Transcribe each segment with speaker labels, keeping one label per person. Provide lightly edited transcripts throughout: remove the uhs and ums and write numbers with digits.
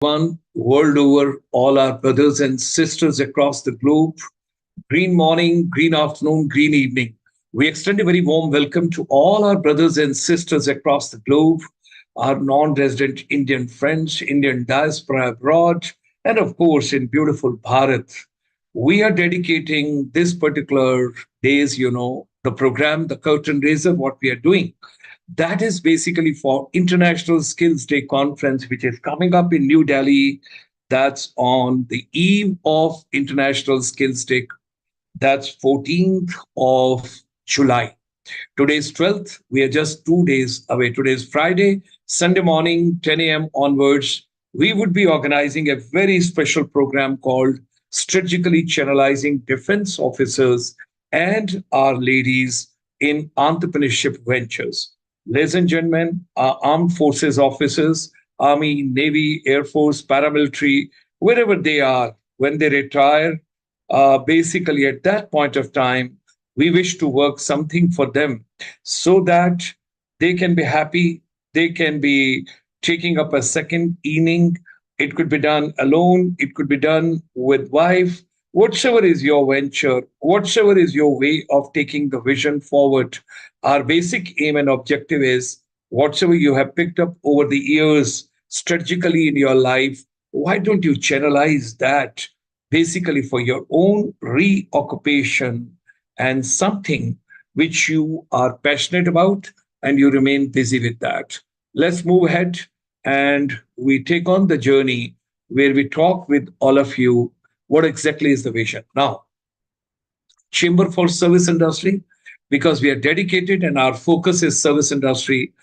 Speaker 1: everyone world over, all our brothers and sisters across the globe. Green morning, green afternoon, green evening. We extend a very warm welcome to all our brothers and sisters across the globe, our non resident Indian friends, Indian diaspora abroad, and of course in beautiful Bharat. We are dedicating this particular days, the program, the curtain raiser, what we are doing. That is basically for International Skills Day conference, which is coming up in New Delhi. That's on the eve of International Skills Day. That's 14th of July. Today's 12th. We are just 2 days away. Today's Friday, Sunday morning, 10 a.m. onwards. We would be organizing a very special program called Strategically Channelizing Defense Officers and Our Ladies in Entrepreneurship Ventures. Ladies and gentlemen, our armed forces officers, Army, Navy, Air Force, paramilitary, wherever they are, when they retire, basically at that point of time, we wish to work something for them so that they can be happy, they can be taking up a second inning. It could be done alone, it could be done with wife, whatever is your venture, whatever is your way of taking the vision forward. Our basic aim and objective is whatever you have picked up over the years strategically in your life, why don't you channelize that basically for your own reoccupation and something which you are passionate about and you remain busy with that. Let's move ahead and we take on the journey where we talk with all of you what exactly is the vision. Now, Chamber for Service Industry, because we are dedicated and our focus is service industry.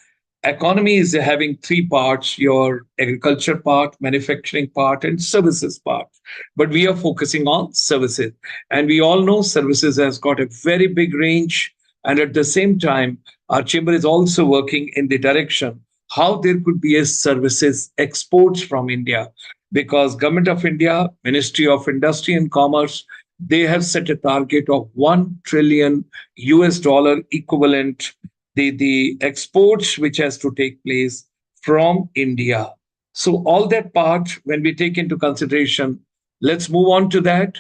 Speaker 1: Economy is having three parts: your agriculture part, manufacturing part, and services part. But we are focusing on services. And we all know services has got a very big range. And at the same time, our chamber is also working in the direction how there could be a services exports from India. Because Government of India, Ministry of Industry and Commerce, they have set a target of 1 trillion US dollar equivalent the exports which has to take place from India. So all that part, when we take into consideration, let's move on to that.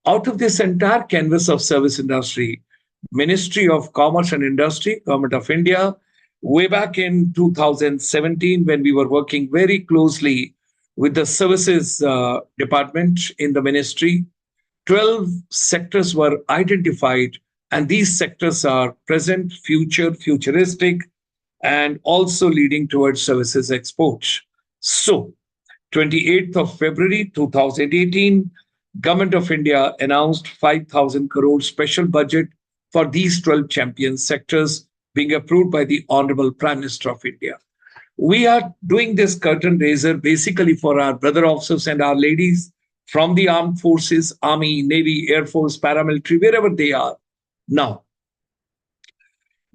Speaker 1: Out of this entire canvas of service industry, Ministry of Commerce and Industry, Government of India, way back in 2017, when we were working very closely with the services department in the ministry, 12 sectors were identified, and these sectors are present, future, futuristic, and also leading towards services exports. So, 28th of February 2018, Government of India announced 5,000 crore special budget for these 12 champion sectors being approved by the Honorable Prime Minister of India. We are doing this curtain raiser basically for our brother officers and our ladies from the armed forces, Army, Navy, Air Force, paramilitary, wherever they are. Now,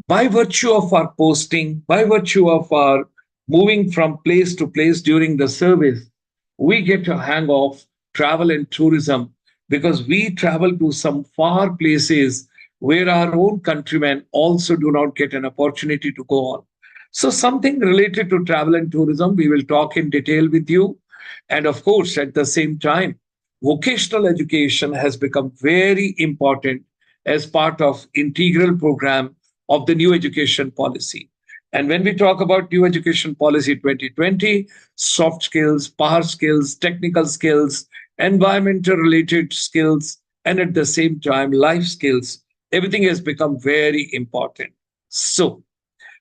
Speaker 1: by virtue of our posting, by virtue of our moving from place to place during the service, we get a hang of travel and tourism because we travel to some far places where our own countrymen also do not get an opportunity to go on. So, something related to travel and tourism, we will talk in detail with you. And of course, at the same time, vocational education has become very important as part of integral program of the new education policy. And when we talk about new education policy 2020, soft skills, power skills, technical skills, environmental related skills, and at the same time, life skills, everything has become very important. So,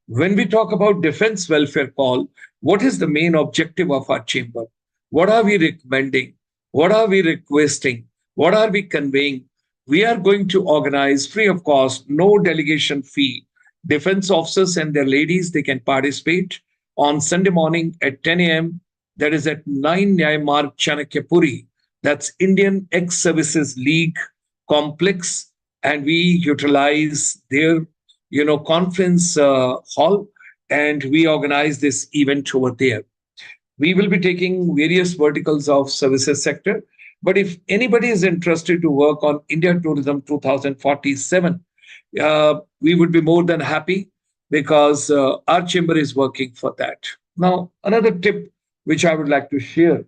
Speaker 1: when we talk about defense welfare call, what is the main objective of our chamber? What are we recommending? What are we requesting? What are we conveying? We are going to organize free of cost, no delegation fee. Defense officers and their ladies, they can participate on Sunday morning at 10 a.m. That is at 9 Nyay Marg Chanakyapuri. That's Indian Ex-Services League complex. And we utilize their conference hall, and we organize this event over there. We will be taking various verticals of services sector. But if anybody is interested to work on India Tourism 2047, we would be more than happy because our chamber is working for that. Now, another tip which I would like to share,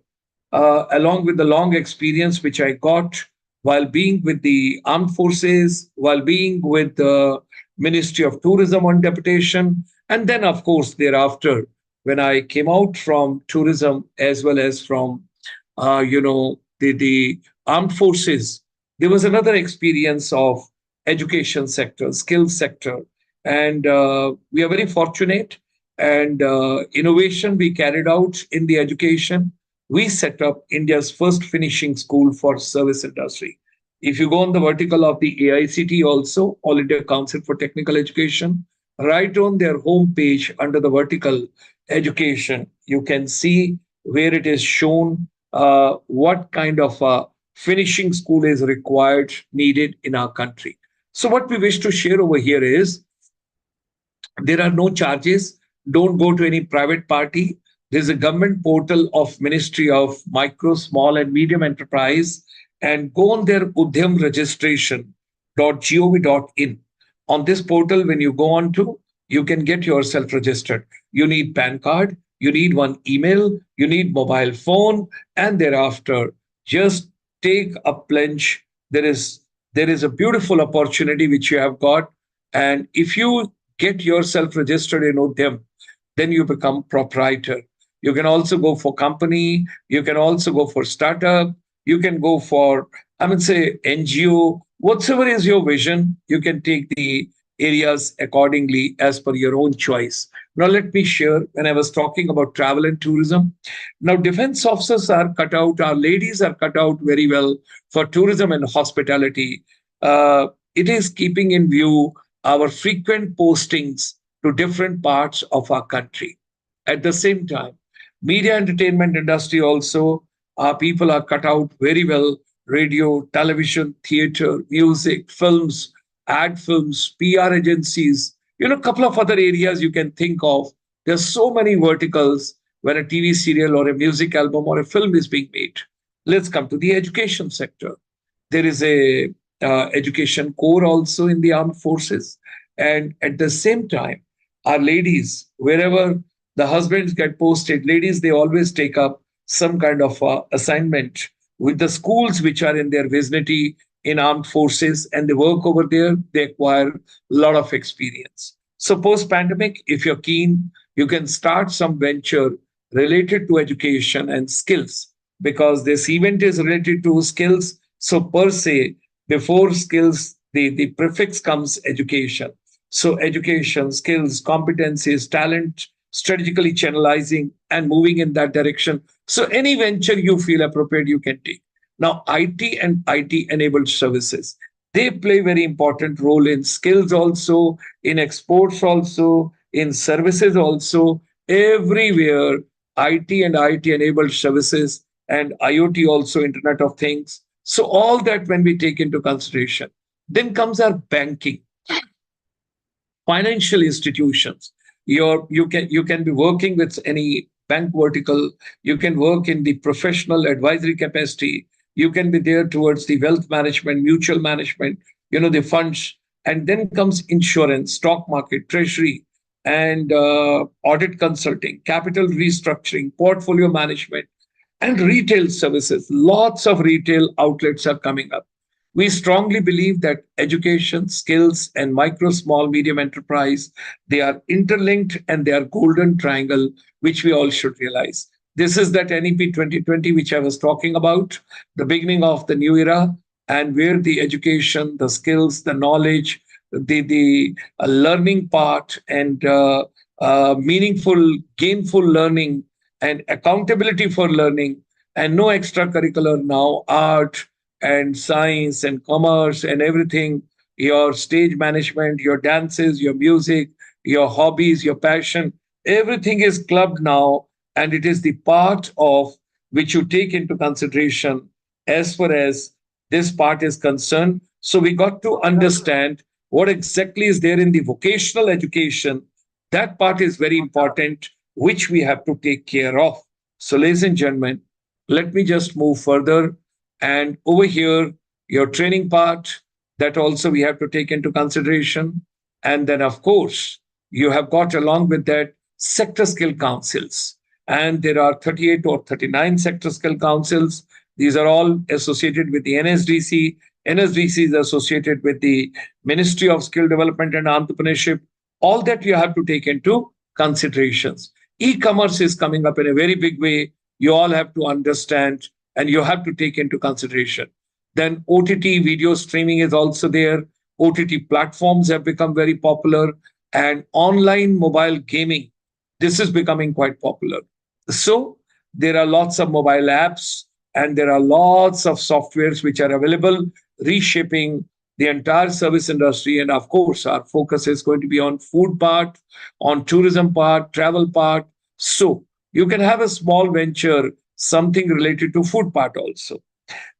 Speaker 1: along with the long experience which I got while being with the armed forces, while being with the Ministry of Tourism on deputation, and then, of course, thereafter, when I came out from tourism as well as from, the armed forces, there was another experience of education sector, skills sector, and we are very fortunate. And innovation we carried out in the education, we set up India's first finishing school for service industry. If you go on the vertical of the AICT also, All India Council for Technical Education, right on their homepage under the vertical education, you can see where it is shown what kind of a finishing school is required, needed in our country. So what we wish to share over here is there are no charges. Don't go to any private party. There's a government portal of Ministry of Micro, Small and Medium Enterprise, and go on their Udhyam registration.gov.in. On this portal, when you go on to, you can get yourself registered. You need PAN card, you need one email, you need mobile phone, and thereafter just take a plunge. There is a beautiful opportunity which you have got, and if you get yourself registered in Udhyam, then you become proprietor. You can also go for company, you can also go for startup, you can go for, I would say, NGO, whatsoever is your vision, you can take the areas accordingly as per your own choice. Now, let me share when I was talking about travel and tourism. Now, defense officers are cut out, our ladies are cut out very well for tourism and hospitality. It is keeping in view our frequent postings to different parts of our country. At the same time, media entertainment industry also, our people are cut out very well. Radio, television, theater, music, films, ad films, PR agencies, a couple of other areas you can think of. There's so many verticals when a TV serial or a music album or a film is being made. Let's come to the education sector. There is a education core also in the armed forces, and at the same time, our ladies, wherever the husbands get posted, ladies, they always take up some kind of assignment with the schools which are in their vicinity in armed forces, and they work over there. They acquire a lot of experience. So post pandemic, if you're keen, you can start some venture related to education and skills, because this event is related to skills. So per se, before skills, the prefix comes education. So education, skills, competencies, talent, strategically channelizing and moving in that direction. So any venture you feel appropriate, you can take. Now, IT and IT enabled services, they play very important role in skills also, in exports also, in services also, everywhere. IT and IT enabled services and IoT also, Internet of Things. So all that when we take into consideration, then comes our banking, financial institutions. You can be working with any bank vertical. You can work in the professional advisory capacity. You can be there towards the wealth management, mutual management, the funds. And then comes insurance, stock market, treasury, and audit consulting, capital restructuring, portfolio management, and retail services. Lots of retail outlets are coming up. We strongly believe that education, skills, and micro, small, medium enterprise, they are interlinked and they are golden triangle, which we all should realize. This is that NEP 2020, which I was talking about, the beginning of the new era, and where the education, the skills, the knowledge, the learning part, and meaningful, gainful learning, and accountability for learning, and no extracurricular now, art and science and commerce and everything, your stage management, your dances, your music, your hobbies, your passion, everything is clubbed now, and it is the part of which you take into consideration as far as this part is concerned. So we got to understand what exactly is there in the vocational education. That part is very important, which we have to take care of. So, ladies and gentlemen, let me just move further. And over here, your training part, that also we have to take into consideration. And then, of course, you have got along with that sector skill councils. and there are 38 or 39 sector skill councils. These are all associated with the NSDC. NSDC is associated with the Ministry of Skill Development and Entrepreneurship. All that you have to take into considerations. E-commerce is coming up in a very big way. You all have to understand and you have to take into consideration. Then OTT video streaming is also there. OTT platforms have become very popular, and online mobile gaming, this is becoming quite popular. So there are lots of mobile apps and there are lots of softwares which are available, reshaping the entire service industry. And of course, our focus is going to be on food part, on tourism part, travel part. So you can have a small venture, something related to food part also.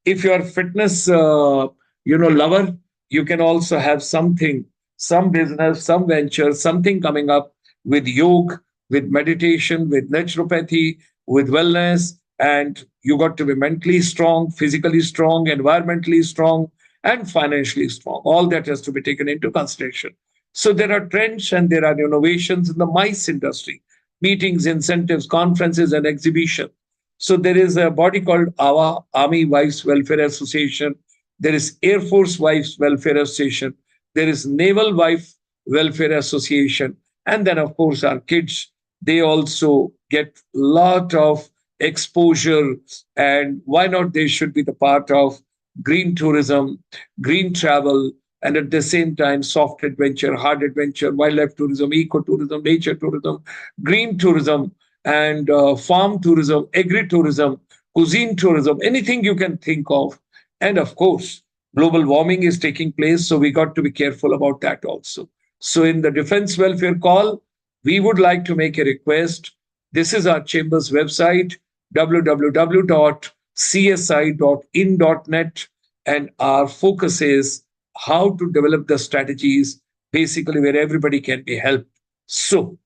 Speaker 1: If you're a fitness lover, you can also have something, some business, some venture, something coming up with yoga, with meditation, with naturopathy, with wellness. And you got to be mentally strong, physically strong, environmentally strong, and financially strong. All that has to be taken into consideration. So there are trends and there are innovations in the mice industry, meetings, incentives, conferences, and exhibition. So there is a body called AWA, Army Wives Welfare Association. There is Air Force Wives Welfare Association. There is Naval Wife Welfare Association. And then, of course, our kids, they also get a lot of exposure. And why not? They should be the part of green tourism, green travel, and at the same time, soft adventure, hard adventure, wildlife tourism, ecotourism, nature tourism, green tourism, and farm tourism, agri-tourism, cuisine tourism, anything you can think of. And of course, global warming is taking place, so we got to be careful about that also. So in the Defense Welfare Call, we would like to make a request. This is our Chamber's website, www.csi.in.net, and our focus is how to develop the strategies, basically where everybody can be helped. So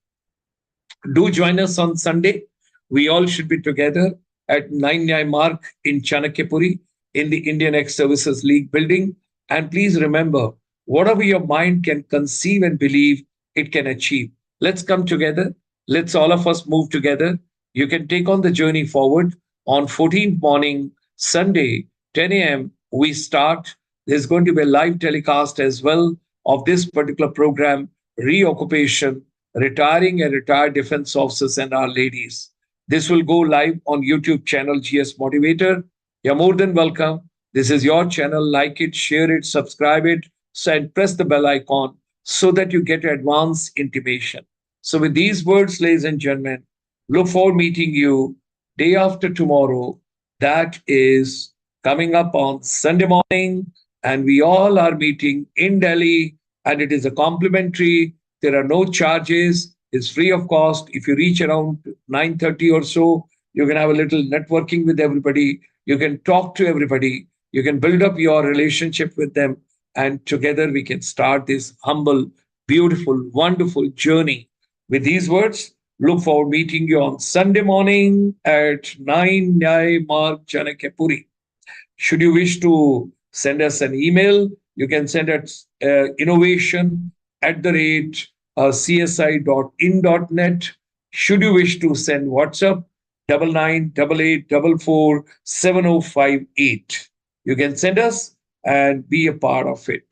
Speaker 1: do join us on Sunday. We all should be together at 9 mark in Chanakyapuri in the Indian Ex Services League building. And please remember, whatever your mind can conceive and believe, it can achieve. Let's come together. Let's all of us move together. You can take on the journey forward. On 14th morning, Sunday, 10 a.m., we start. There's going to be a live telecast as well of this particular program, Reoccupation, Retiring and Retired Defense Officers and Our Ladies. This will go live on YouTube channel GS Motivator. You're more than welcome. This is your channel. Like it, share it, subscribe it, and press the bell icon so that you get advance intimation. So with these words, ladies and gentlemen, look forward meeting you day after tomorrow. That is coming up on Sunday morning. And we all are meeting in Delhi. And it is a complimentary. There are no charges. It's free of cost. If you reach around 9:30 or so, you can have a little networking with everybody. You can talk to everybody. You can build up your relationship with them. And together we can start this humble, beautiful, wonderful journey. With these words, look forward meeting you on Sunday morning at 9 mark Chanakyapuri. Should you wish to send us an email, you can send us innovation@csi.in.net. Should you wish to send WhatsApp, 9988447058. You can send us and be a part of it.